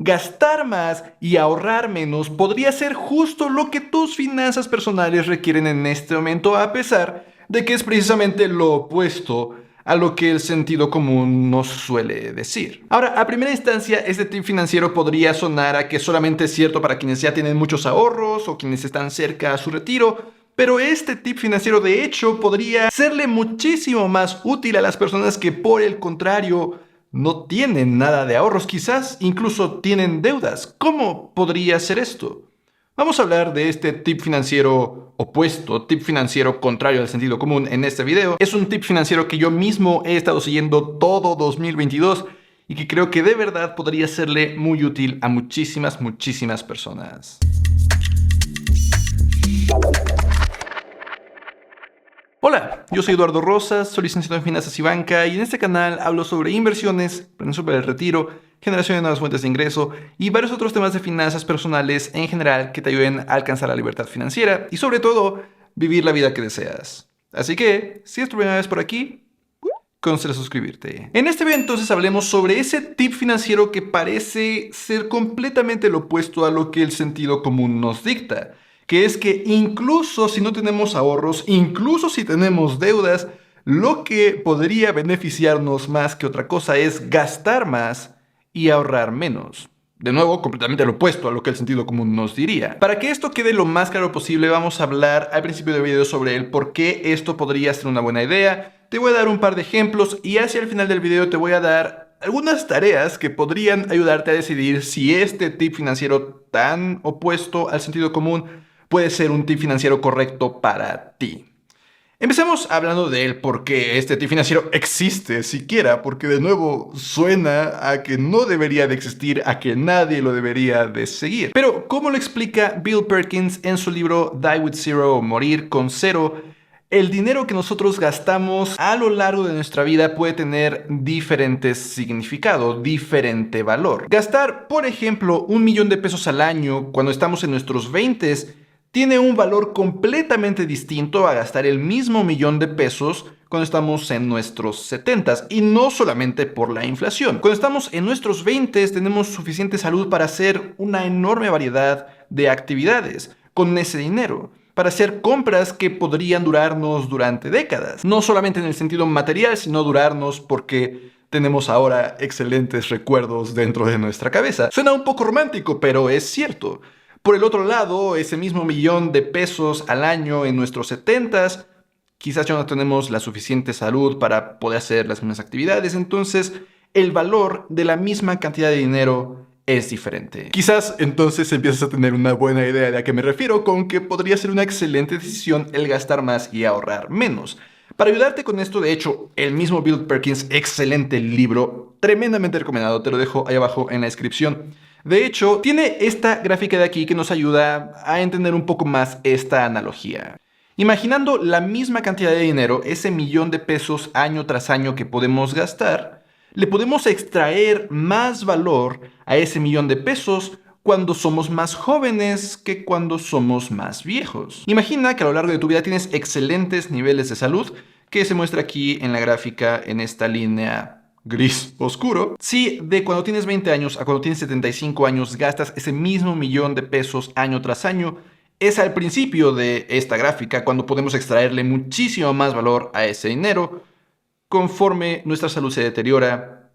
gastar más y ahorrar menos podría ser justo lo que tus finanzas personales requieren en este momento, a pesar de que es precisamente lo opuesto a lo que el sentido común nos suele decir. Ahora, a primera instancia, este tip financiero podría sonar a que solamente es cierto para quienes ya tienen muchos ahorros o quienes están cerca a su retiro, pero este tip financiero de hecho podría serle muchísimo más útil a las personas que por el contrario no tienen nada de ahorros, quizás incluso tienen deudas. ¿Cómo podría ser esto? Vamos a hablar de este tip financiero opuesto, tip financiero contrario al sentido común en este video. Es un tip financiero que yo mismo he estado siguiendo todo 2022 y que creo que de verdad podría serle muy útil a muchísimas personas. Hola, yo soy Eduardo Rosas, soy licenciado en Finanzas y Banca y en este canal hablo sobre inversiones, planes sobre el retiro, generación de nuevas fuentes de ingreso y varios otros temas de finanzas personales en general que te ayuden a alcanzar la libertad financiera y sobre todo vivir la vida que deseas. Así que, si es tu primera vez por aquí, considera suscribirte. En este video entonces hablemos sobre ese tip financiero que parece ser completamente lo opuesto a lo que el sentido común nos dicta, que es que incluso si no tenemos ahorros, incluso si tenemos deudas, lo que podría beneficiarnos más que otra cosa es gastar más y ahorrar menos. De nuevo, completamente lo opuesto a lo que el sentido común nos diría. Para que esto quede lo más claro posible, vamos a hablar al principio del video sobre el por qué esto podría ser una buena idea. Te voy a dar un par de ejemplos y hacia el final del video te voy a dar algunas tareas que podrían ayudarte a decidir si este tip financiero tan opuesto al sentido común puede ser un tip financiero correcto para ti. Empecemos hablando de por qué este tip financiero existe siquiera, porque de nuevo suena a que no debería de existir, a que nadie lo debería de seguir. Pero, ¿cómo lo explica Bill Perkins en su libro Die with Zero o Morir con Cero? El dinero que nosotros gastamos a lo largo de nuestra vida puede tener diferentes significados, diferente valor. Gastar, por ejemplo, $1,000,000 al año cuando estamos en nuestros 20s tiene un valor completamente distinto a gastar el mismo $1,000,000 cuando estamos en nuestros 70s, y no solamente por la inflación. Cuando estamos en nuestros 20s tenemos suficiente salud para hacer una enorme variedad de actividades con ese dinero, para hacer compras que podrían durarnos durante décadas. No solamente en el sentido material, sino durarnos porque tenemos ahora excelentes recuerdos dentro de nuestra cabeza. Suena un poco romántico, pero es cierto. Por el otro lado, ese mismo $1,000,000 al año en nuestros 70s, quizás ya no tenemos la suficiente salud para poder hacer las mismas actividades, entonces el valor de la misma cantidad de dinero es diferente. Quizás entonces empiezas a tener una buena idea de a qué me refiero con que podría ser una excelente decisión el gastar más y ahorrar menos. Para ayudarte con esto, de hecho, el mismo Bill Perkins, excelente libro, tremendamente recomendado, te lo dejo ahí abajo en la descripción. De hecho, tiene esta gráfica de aquí que nos ayuda a entender un poco más esta analogía. Imaginando la misma cantidad de dinero, ese $1,000,000 año tras año que podemos gastar, le podemos extraer más valor a ese $1,000,000 cuando somos más jóvenes que cuando somos más viejos. Imagina que a lo largo de tu vida tienes excelentes niveles de salud, que se muestra aquí en la gráfica en esta línea gris oscuro. Si de cuando tienes 20 años a cuando tienes 75 años gastas ese mismo $1,000,000 año tras año, es al principio de esta gráfica cuando podemos extraerle muchísimo más valor a ese dinero. Conforme nuestra salud se deteriora,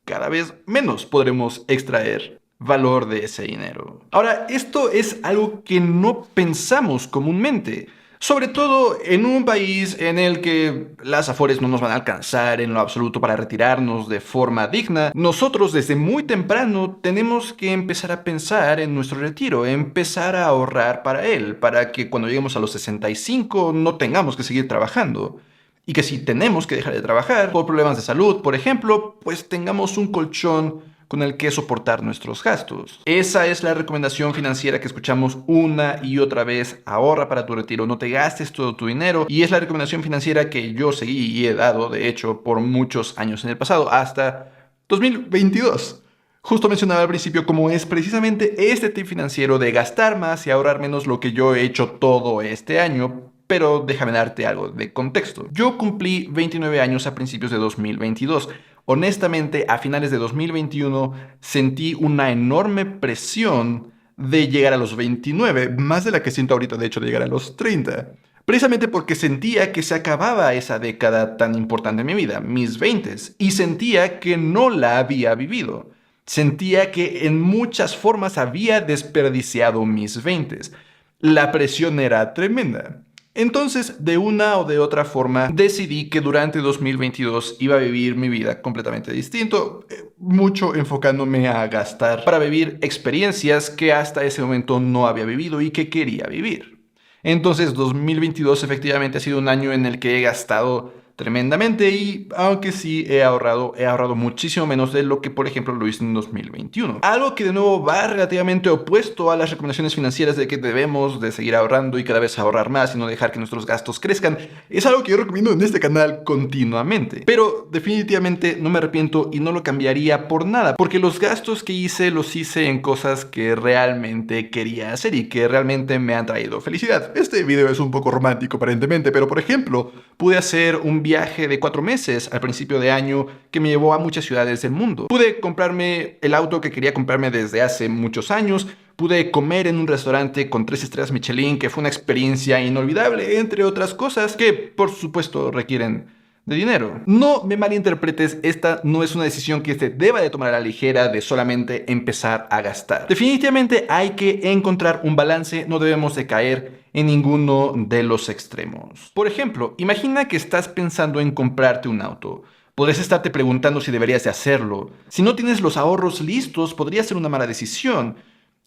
cada vez menos podremos extraer valor de ese dinero. Ahora, esto es algo que no pensamos comúnmente. Sobre todo en un país en el que las afores no nos van a alcanzar en lo absoluto para retirarnos de forma digna, nosotros desde muy temprano tenemos que empezar a pensar en nuestro retiro, empezar a ahorrar para él, para que cuando lleguemos a los 65 no tengamos que seguir trabajando. Y que si tenemos que dejar de trabajar por problemas de salud, por ejemplo, pues tengamos un colchón con el que soportar nuestros gastos. Esa es la recomendación financiera que escuchamos una y otra vez: ahorra para tu retiro, no te gastes todo tu dinero, y es la recomendación financiera que yo seguí y he dado, de hecho, por muchos años en el pasado, hasta 2022. Justo mencionaba al principio cómo es precisamente este tip financiero de gastar más y ahorrar menos lo que yo he hecho todo este año. Pero déjame darte algo de contexto. Yo cumplí 29 años a principios de 2022. honestamente, a finales de 2021 sentí una enorme presión de llegar a los 29, más de la que siento ahorita, de hecho, de llegar a los 30. Precisamente porque sentía que se acababa esa década tan importante en mi vida, mis 20s, y sentía que no la había vivido. Sentía que en muchas formas había desperdiciado mis 20s. La presión era tremenda. Entonces, de una o de otra forma, decidí que durante 2022 iba a vivir mi vida completamente distinto, mucho enfocándome a gastar para vivir experiencias que hasta ese momento no había vivido y que quería vivir. Entonces, 2022 efectivamente ha sido un año en el que he gastado tremendamente y aunque sí he ahorrado muchísimo menos de lo que por ejemplo lo hice en 2021. Algo que de nuevo va relativamente opuesto a las recomendaciones financieras de que debemos de seguir ahorrando y cada vez ahorrar más y no dejar que nuestros gastos crezcan. Es algo que yo recomiendo en este canal continuamente. Pero definitivamente no me arrepiento y no lo cambiaría por nada, porque los gastos que hice los hice en cosas que realmente quería hacer y que realmente me han traído felicidad. Este video es un poco romántico aparentemente, pero por ejemplo, pude hacer un viaje de 4 meses al principio de año que me llevó a muchas ciudades del mundo. Pude comprarme el auto que quería comprarme desde hace muchos años. Pude comer en un restaurante con 3 estrellas Michelin, que fue una experiencia inolvidable, entre otras cosas que, por supuesto, requieren de dinero. No me malinterpretes, esta no es una decisión que se deba de tomar a la ligera de solamente empezar a gastar. Definitivamente hay que encontrar un balance, no debemos de caer en ninguno de los extremos. Por ejemplo, imagina que estás pensando en comprarte un auto. Podrías estarte preguntando si deberías de hacerlo. Si no tienes los ahorros listos, podría ser una mala decisión.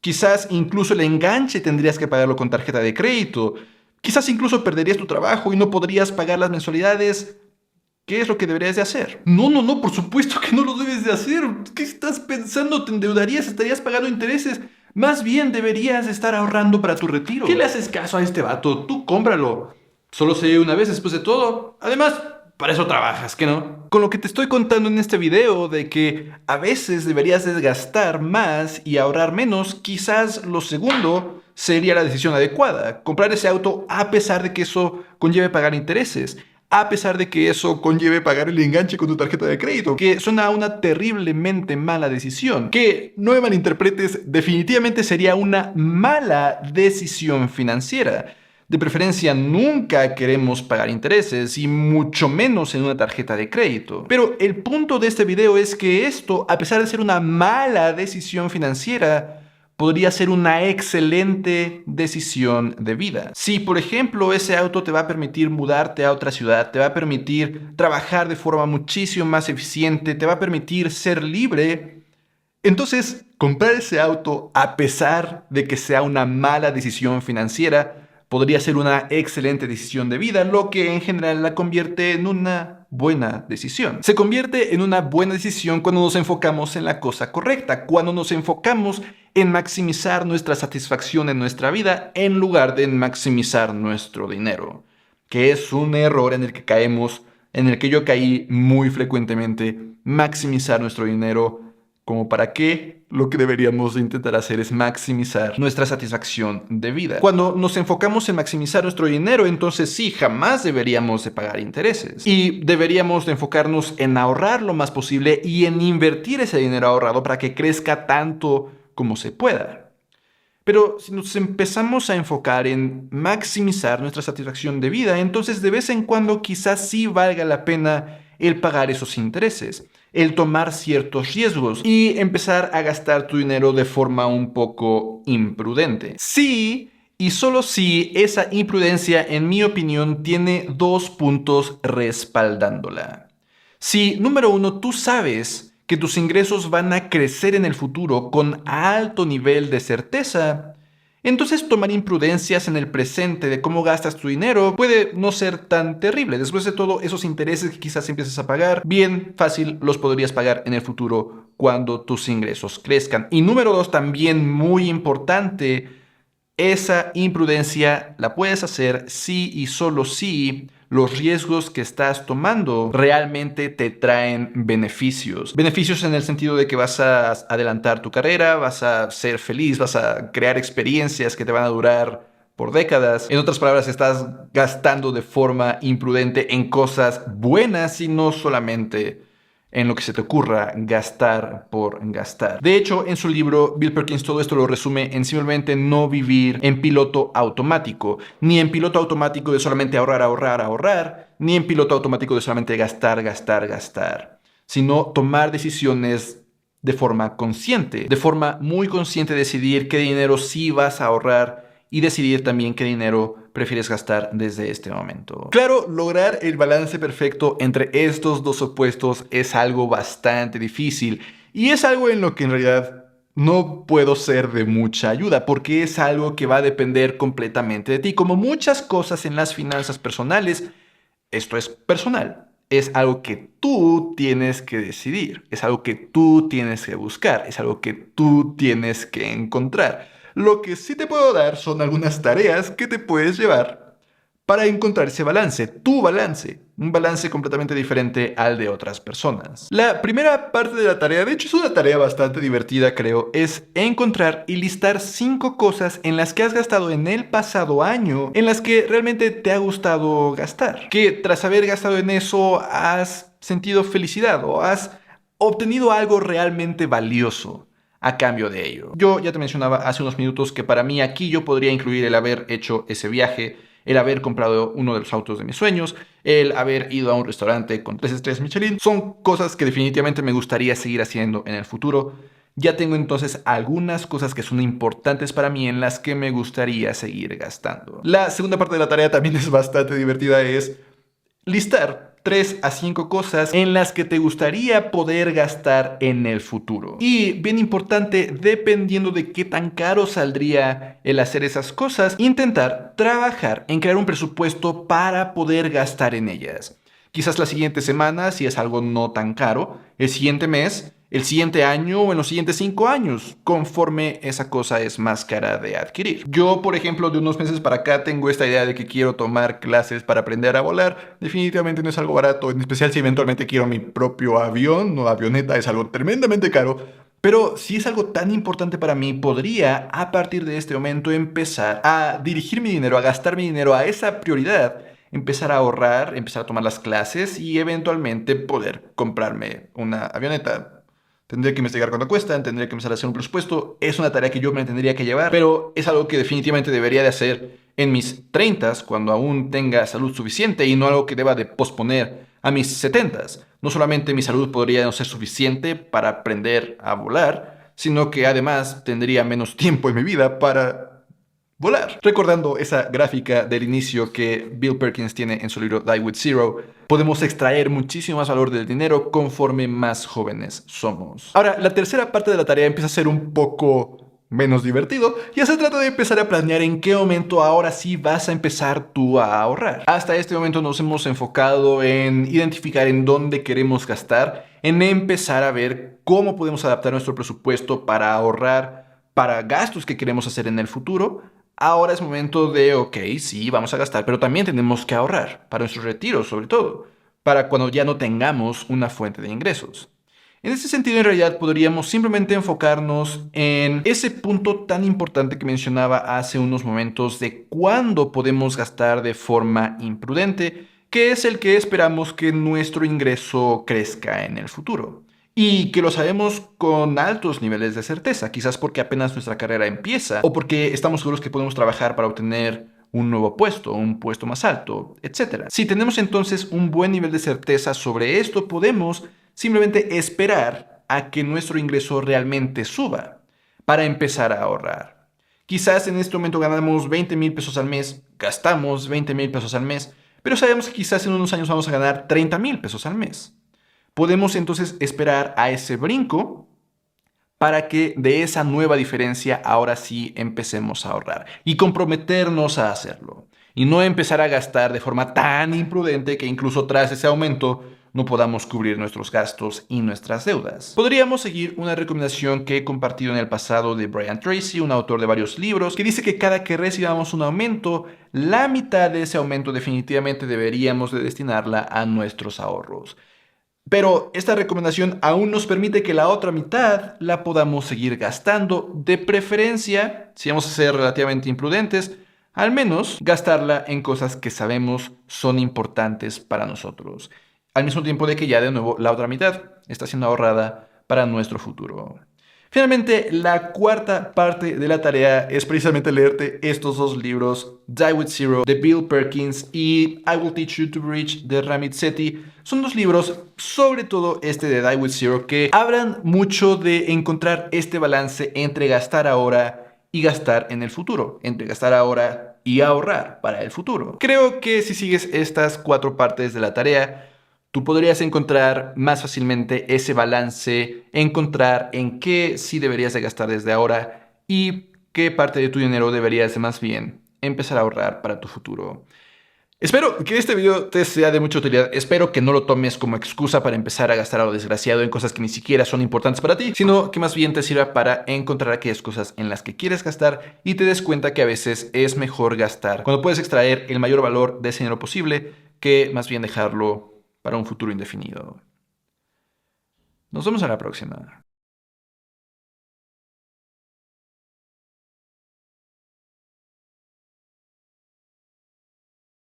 Quizás incluso el enganche tendrías que pagarlo con tarjeta de crédito. Quizás incluso perderías tu trabajo y no podrías pagar las mensualidades. ¿Qué es lo que deberías de hacer? No, por supuesto que no lo debes de hacer. ¿Qué estás pensando? ¿Te endeudarías? ¿Estarías pagando intereses? Más bien deberías estar ahorrando para tu retiro. ¿Qué le haces caso a este vato? Tú cómpralo. Solo se vive una vez después de todo. Además, para eso trabajas, ¿qué no? Con lo que te estoy contando en este video de que a veces deberías desgastar más y ahorrar menos, quizás lo segundo sería la decisión adecuada. Comprar ese auto a pesar de que eso conlleve pagar intereses. A pesar de que eso conlleve pagar el enganche con tu tarjeta de crédito, que suena a una terriblemente mala decisión, que no me malinterpretes, definitivamente sería una mala decisión financiera. De preferencia nunca queremos pagar intereses y mucho menos en una tarjeta de crédito. Pero el punto de este video es que esto, a pesar de ser una mala decisión financiera, podría ser una excelente decisión de vida. Si, por ejemplo, ese auto te va a permitir mudarte a otra ciudad, te va a permitir trabajar de forma muchísimo más eficiente, te va a permitir ser libre, entonces comprar ese auto, a pesar de que sea una mala decisión financiera, podría ser una excelente decisión de vida, lo que en general la convierte en una buena decisión. Se convierte en una buena decisión cuando nos enfocamos en la cosa correcta, cuando nos enfocamos en maximizar nuestra satisfacción en nuestra vida en lugar de en maximizar nuestro dinero, que es un error en el que caemos, en el que yo caí muy frecuentemente, maximizar nuestro dinero. Como para qué, lo que deberíamos de intentar hacer es maximizar nuestra satisfacción de vida. Cuando nos enfocamos en maximizar nuestro dinero, entonces sí, jamás deberíamos de pagar intereses. Y deberíamos de enfocarnos en ahorrar lo más posible y en invertir ese dinero ahorrado para que crezca tanto como se pueda. Pero si nos empezamos a enfocar en maximizar nuestra satisfacción de vida, entonces de vez en cuando quizás sí valga la pena el pagar esos intereses, el tomar ciertos riesgos y empezar a gastar tu dinero de forma un poco imprudente. Sí, y solo si esa imprudencia, en mi opinión, tiene 2 puntos respaldándola. Si, número 1, tú sabes que tus ingresos van a crecer en el futuro con alto nivel de certeza, entonces tomar imprudencias en el presente de cómo gastas tu dinero puede no ser tan terrible. Después de todo, esos intereses que quizás empieces a pagar, bien fácil los podrías pagar en el futuro cuando tus ingresos crezcan. Y número 2, también muy importante, esa imprudencia la puedes hacer si y solo si los riesgos que estás tomando realmente te traen beneficios. Beneficios en el sentido de que vas a adelantar tu carrera, vas a ser feliz, vas a crear experiencias que te van a durar por décadas. En otras palabras, estás gastando de forma imprudente en cosas buenas y no solamente en lo que se te ocurra gastar por gastar. De hecho, en su libro, Bill Perkins todo esto lo resume en simplemente no vivir en piloto automático, ni en piloto automático de solamente ahorrar, ahorrar, ahorrar, ni en piloto automático de solamente gastar, gastar, gastar, sino tomar decisiones de forma consciente, de forma muy consciente decidir qué dinero sí vas a ahorrar y decidir también qué dinero prefieres gastar desde este momento. Claro, lograr el balance perfecto entre estos dos opuestos es algo bastante difícil y es algo en lo que en realidad no puedo ser de mucha ayuda porque es algo que va a depender completamente de ti. Como muchas cosas en las finanzas personales, esto es personal. Es algo que tú tienes que decidir, es algo que tú tienes que buscar, es algo que tú tienes que encontrar. Lo que sí te puedo dar son algunas tareas que te puedes llevar para encontrar ese balance, tu balance, un balance completamente diferente al de otras personas. La primera parte de la tarea, de hecho es una tarea bastante divertida creo, es encontrar y listar 5 cosas en las que has gastado en el pasado año, en las que realmente te ha gustado gastar. Que tras haber gastado en eso has sentido felicidad o has obtenido algo realmente valioso a cambio de ello. Yo ya te mencionaba hace unos minutos que para mí aquí yo podría incluir el haber hecho ese viaje, el haber comprado uno de los autos de mis sueños, el haber ido a un restaurante con 3 estrellas Michelin. Son cosas que definitivamente me gustaría seguir haciendo en el futuro. Ya tengo entonces algunas cosas que son importantes para mí en las que me gustaría seguir gastando. La segunda parte de la tarea también es bastante divertida, es listar 3 a 5 cosas en las que te gustaría poder gastar en el futuro. Y bien importante, dependiendo de qué tan caro saldría el hacer esas cosas, intentar trabajar en crear un presupuesto para poder gastar en ellas. Quizás la siguiente semana, si es algo no tan caro, el siguiente mes, el siguiente año o en los siguientes 5 años, conforme esa cosa es más cara de adquirir. Yo, por ejemplo, de unos meses para acá tengo esta idea de que quiero tomar clases para aprender a volar. Definitivamente no es algo barato, en especial si eventualmente quiero mi propio avión o avioneta, es algo tremendamente caro. Pero si es algo tan importante para mí, podría a partir de este momento empezar a dirigir mi dinero, a gastar mi dinero a esa prioridad, empezar a ahorrar, empezar a tomar las clases y eventualmente poder comprarme una avioneta. Tendré que investigar cuánto cuestan, tendré que empezar a hacer un presupuesto. Es una tarea que yo me tendría que llevar, pero es algo que definitivamente debería de hacer en mis 30s, cuando aún tenga salud suficiente y no algo que deba de posponer a mis 70s. No solamente mi salud podría no ser suficiente para aprender a volar, sino que además tendría menos tiempo en mi vida para volar. Recordando esa gráfica del inicio que Bill Perkins tiene en su libro Die With Zero, podemos extraer muchísimo más valor del dinero conforme más jóvenes somos. Ahora, la tercera parte de la tarea empieza a ser un poco menos divertido. Ya se trata de empezar a planear en qué momento ahora sí vas a empezar tú a ahorrar. Hasta este momento nos hemos enfocado en identificar en dónde queremos gastar, en empezar a ver cómo podemos adaptar nuestro presupuesto para ahorrar para gastos que queremos hacer en el futuro. Ahora es momento de, ok, sí, vamos a gastar, pero también tenemos que ahorrar para nuestro retiro, sobre todo, para cuando ya no tengamos una fuente de ingresos. En ese sentido, en realidad, podríamos simplemente enfocarnos en ese punto tan importante que mencionaba hace unos momentos de cuándo podemos gastar de forma imprudente, que es el que esperamos que nuestro ingreso crezca en el futuro. Y que lo sabemos con altos niveles de certeza, quizás porque apenas nuestra carrera empieza o porque estamos seguros que podemos trabajar para obtener un nuevo puesto, un puesto más alto, etc. Si tenemos entonces un buen nivel de certeza sobre esto, podemos simplemente esperar a que nuestro ingreso realmente suba para empezar a ahorrar. Quizás en este momento ganamos 20,000 pesos al mes, gastamos 20,000 pesos al mes, pero sabemos que quizás en unos años vamos a ganar 30,000 pesos al mes. Podemos entonces esperar a ese brinco para que de esa nueva diferencia ahora sí empecemos a ahorrar y comprometernos a hacerlo. Y no empezar a gastar de forma tan imprudente que incluso tras ese aumento no podamos cubrir nuestros gastos y nuestras deudas. Podríamos seguir una recomendación que he compartido en el pasado de Brian Tracy, un autor de varios libros, que dice que cada que recibamos un aumento, la mitad de ese aumento definitivamente deberíamos de destinarla a nuestros ahorros. Pero esta recomendación aún nos permite que la otra mitad la podamos seguir gastando, de preferencia, si vamos a ser relativamente imprudentes, al menos gastarla en cosas que sabemos son importantes para nosotros. Al mismo tiempo de que ya de nuevo la otra mitad está siendo ahorrada para nuestro futuro. Finalmente, la cuarta parte de la tarea es precisamente leerte estos dos libros, Die with Zero de Bill Perkins y I Will Teach You to Be Rich de Ramit Sethi. Son dos libros, sobre todo este de Die with Zero, que hablan mucho de encontrar este balance entre gastar ahora y gastar en el futuro, entre gastar ahora y ahorrar para el futuro. Creo que si sigues estas cuatro partes de la tarea, tú podrías encontrar más fácilmente ese balance, encontrar en qué sí deberías de gastar desde ahora y qué parte de tu dinero deberías de más bien empezar a ahorrar para tu futuro. Espero que este video te sea de mucha utilidad. Espero que no lo tomes como excusa para empezar a gastar a lo desgraciado en cosas que ni siquiera son importantes para ti, sino que más bien te sirva para encontrar aquellas cosas en las que quieres gastar y te des cuenta que a veces es mejor gastar cuando puedes extraer el mayor valor de ese dinero posible que más bien dejarlo para un futuro indefinido. Nos vemos en la próxima.